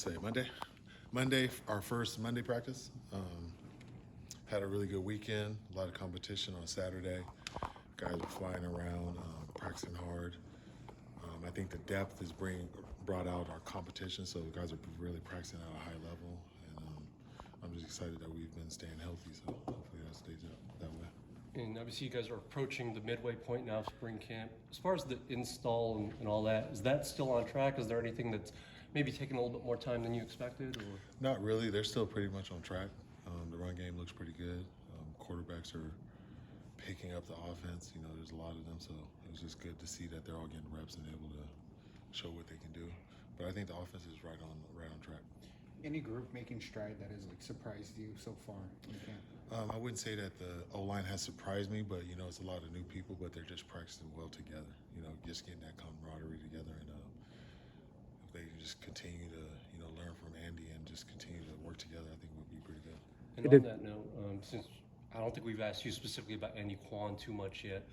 say Monday. Monday, our first Monday practice. Had a really good weekend. A lot of competition on Saturday. Guys were flying around, practicing hard. I think the depth has brought out our competition, so the guys are really practicing at a high level. And I'm just excited that we've been staying healthy, so hopefully that stays that way. And obviously you guys are approaching the midway point now of spring camp. As far as the install and all that, is that still on track? Is there anything that's maybe taking a little bit more time than you expected? Or? Not really. They're still pretty much on track. The run game looks pretty good. Quarterbacks are picking up the offense. You know, there's a lot of them, so it was just good to see that they're all getting reps and able to show what they can do. But I think the offense is right on track. Any group making stride that has surprised you so far in camp? I wouldn't say that the O-line has surprised me, but it's a lot of new people, but they're just practicing well together. Just getting that camaraderie together, and if they just continue to learn from Andy and just continue to work together, I think we'll be pretty good. And on that note, since I don't think we've asked you specifically about Andy Kwan too much yet,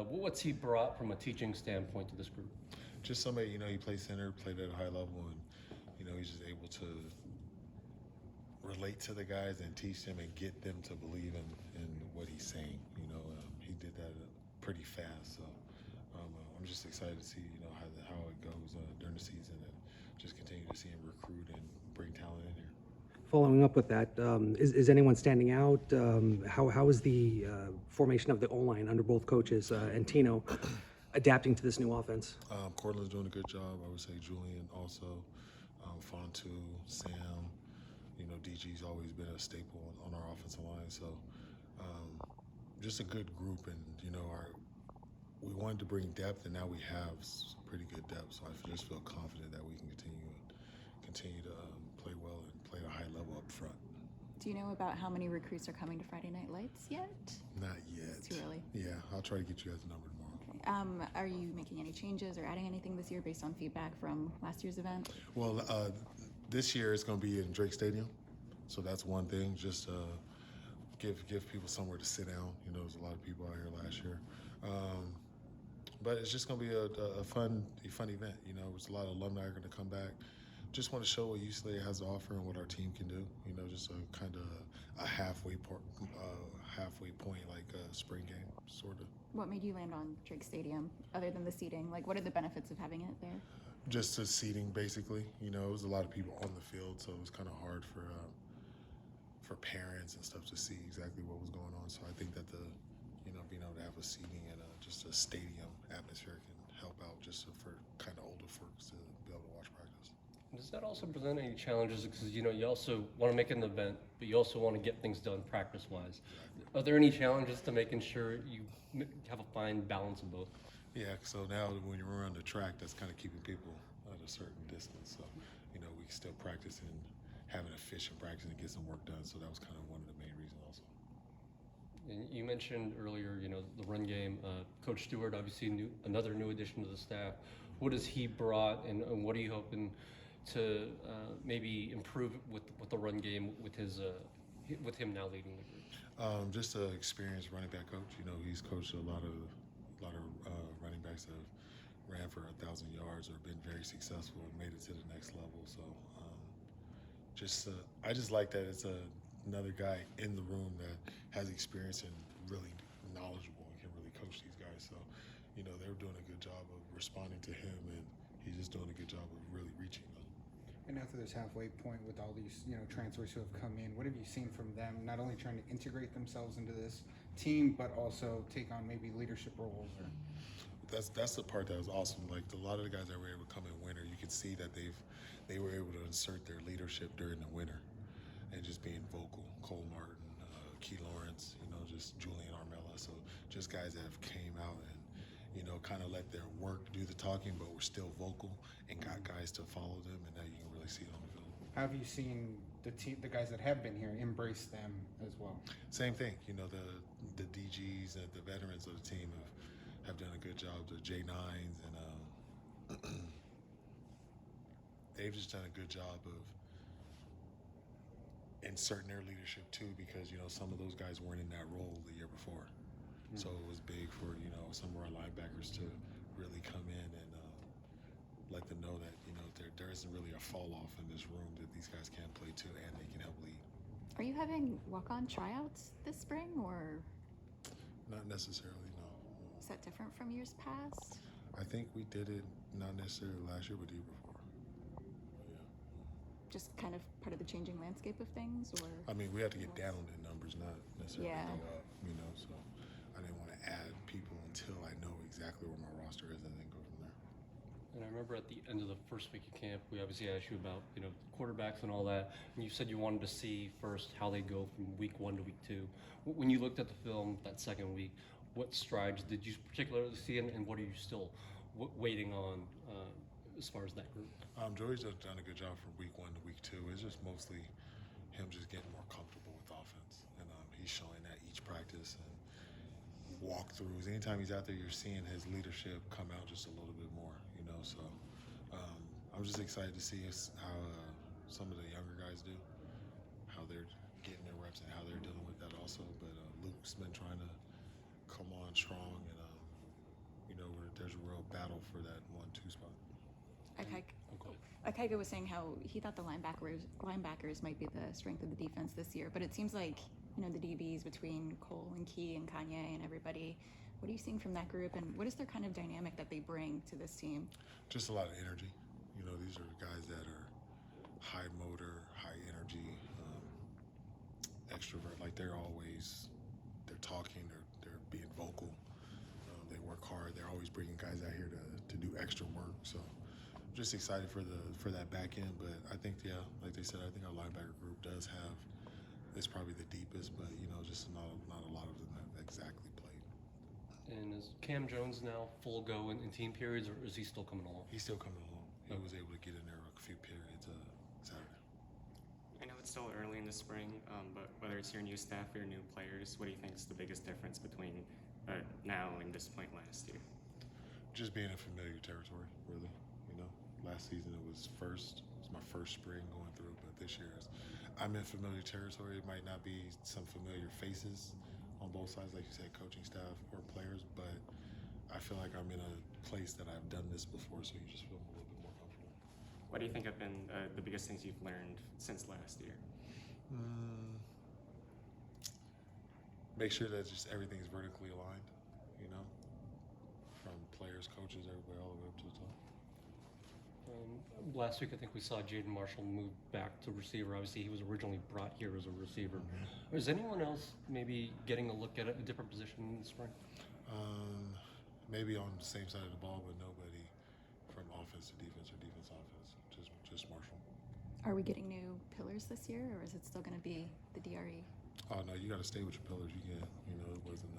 what's he brought from a teaching standpoint to this group? Just somebody, he plays center, played at a high level, and he's just able to relate to the guys and teach them and get them to believe in what he's saying. He did that pretty fast, so I'm just excited to see how it goes during the season, and just continue to see him recruit and bring talent in here. Following up with that, is anyone standing out? How is the formation of the O-line under both coaches and Tino adapting to this new offense? Cortland's doing a good job. I would say Julian also, Fontu, Sam. DG's always been a staple on our offensive line. So just a good group, and we wanted to bring depth, and now we have pretty good depth. So I just feel confident that we can continue to play well and play at a high level up front. Do you know about how many recruits are coming to Friday Night Lights yet? Not yet. It's too early. Yeah, I'll try to get you guys a number tomorrow. Okay. Are you making any changes or adding anything this year based on feedback from last year's event? Well, this year it's going to be in Drake Stadium, so that's one thing. Just give people somewhere to sit down. There's a lot of people out here last year, but it's just going to be a fun event. There's a lot of alumni are going to come back. Just want to show what UCLA has to offer and what our team can do. Just a kind of a halfway point, like a spring game, sort of. What made you land on Drake Stadium, other than the seating? Like, what are the benefits of having it there? Just the seating, basically. It was a lot of people on the field, so it was kind of hard for parents and stuff to see exactly what was going on. So I think that being able to have a seating and just a stadium atmosphere can help out, just for kind of older folks to be able to watch practice. Does that also present any challenges? Because you also want to make an event, but you also want to get things done practice-wise. Are there any challenges to making sure you have a fine balance of both? Yeah, so now when you're around the track, that's kind of keeping people at a certain distance. So, we can still practice and have an efficient practice and get some work done. So that was kind of one of the main reasons also. And you mentioned earlier, the run game. Coach Stewart, obviously another new addition to the staff. What has he brought, and what are you hoping to maybe improve with the run game with him now leading the group? Just an experienced running back coach. He's coached a lot of running backs that have ran for 1,000 yards or been very successful and made it to the next level. So I just like that it's another guy in the room that has experience and really knowledgeable and can really coach these guys. So they're doing a good job of responding to him, and he's just doing a good job of really reaching them. And after this halfway point with all these transfers who have come in, what have you seen from them, not only trying to integrate themselves into this team, but also take on maybe leadership roles? That's the part that was awesome. Like, a lot of the guys that were able to come in winter, you could see that they were able to insert their leadership during the winter and just being vocal. Cole Martin, Key Lawrence, just Julian Armella. So just guys that have came out and kind of let their work do the talking, but were still vocal and got guys to follow them, and now you can really see it on the field. How have you seen the guys that have been here embrace them as well? Same thing. The DGs and the veterans of the team have done a good job. The J9s and they've just done a good job of inserting their leadership too, because some of those guys weren't in that role the year before. So it was big for some of our linebackers to really come in and let them know that they're isn't really a fall off in this room that these guys can play too, and they can help lead. Are you having walk-on tryouts this spring, or Not necessarily, no. is that different from years past? I think we did it not necessarily last year, but the year before. Yeah. Just kind of part of the changing landscape of things, or? I mean, we had to get down in numbers, not necessarily Yeah. go up, you know, so I didn't want to add people until I know exactly where my roster is and then go from there. And I remember at the end of the first week of camp, we obviously asked you about, quarterbacks and all that, and you said you wanted to see first how they go from week 1 to week 2. When you looked at the film that second week, what strides did you particularly see, and what are you still waiting on as far as that group? Joey's done a good job from week 1 to week 2. It's just mostly him just getting more comfortable with offense, and he's showing that each practice and walkthroughs. Anytime he's out there, you're seeing his leadership come out just a little bit more, you know. So I'm just excited to see how some of the younger guys do, how they're getting their reps and how they're dealing with that also. But Luke's been trying to come on strong, and there's a real battle for that 1-2 spot. Akaiga was saying how he thought the linebackers might be the strength of the defense this year, but it seems like the DBs between Cole and Key and Kanye and everybody. What are you seeing from that group, and what is their kind of dynamic that they bring to this team? Just a lot of energy. These are guys that are high motor, high energy, extrovert. Like they're talking, they're being vocal. They work hard. They're always bringing guys out here to do extra work. So I'm just excited for that back end. But I think, like they said, I think our linebacker group is probably the deepest, but just not a lot of them have exactly played. And is Cam Jones now full go in team periods, or is he still coming along? He's still coming along. He was able to get in there a few periods Saturday. I know it's still early in the spring, but whether it's your new staff or your new players, what do you think is the biggest difference between now and this point last year? Just being in familiar territory, really. Last season it was my first spring going through, but this year I'm in familiar territory. It might not be some familiar faces on both sides, like you said, coaching staff or players, but I feel like I'm in a place that I've done this before, so you just feel a little bit more comfortable. What do you think have been the biggest things you've learned since last year? Make sure that just everything's vertically aligned, from players, coaches, everybody, all the way up to the top. Last week, I think we saw Jaden Marshall move back to receiver. Obviously, he was originally brought here as a receiver. Mm-hmm. Is anyone else maybe getting a look at a different position in the spring? Maybe on the same side of the ball, but nobody from offense to defense or defense offense. Just Marshall. Are we getting new pillars this year, or is it still going to be the DRE? Oh no, you got to stay with your pillars. You can't. It wasn't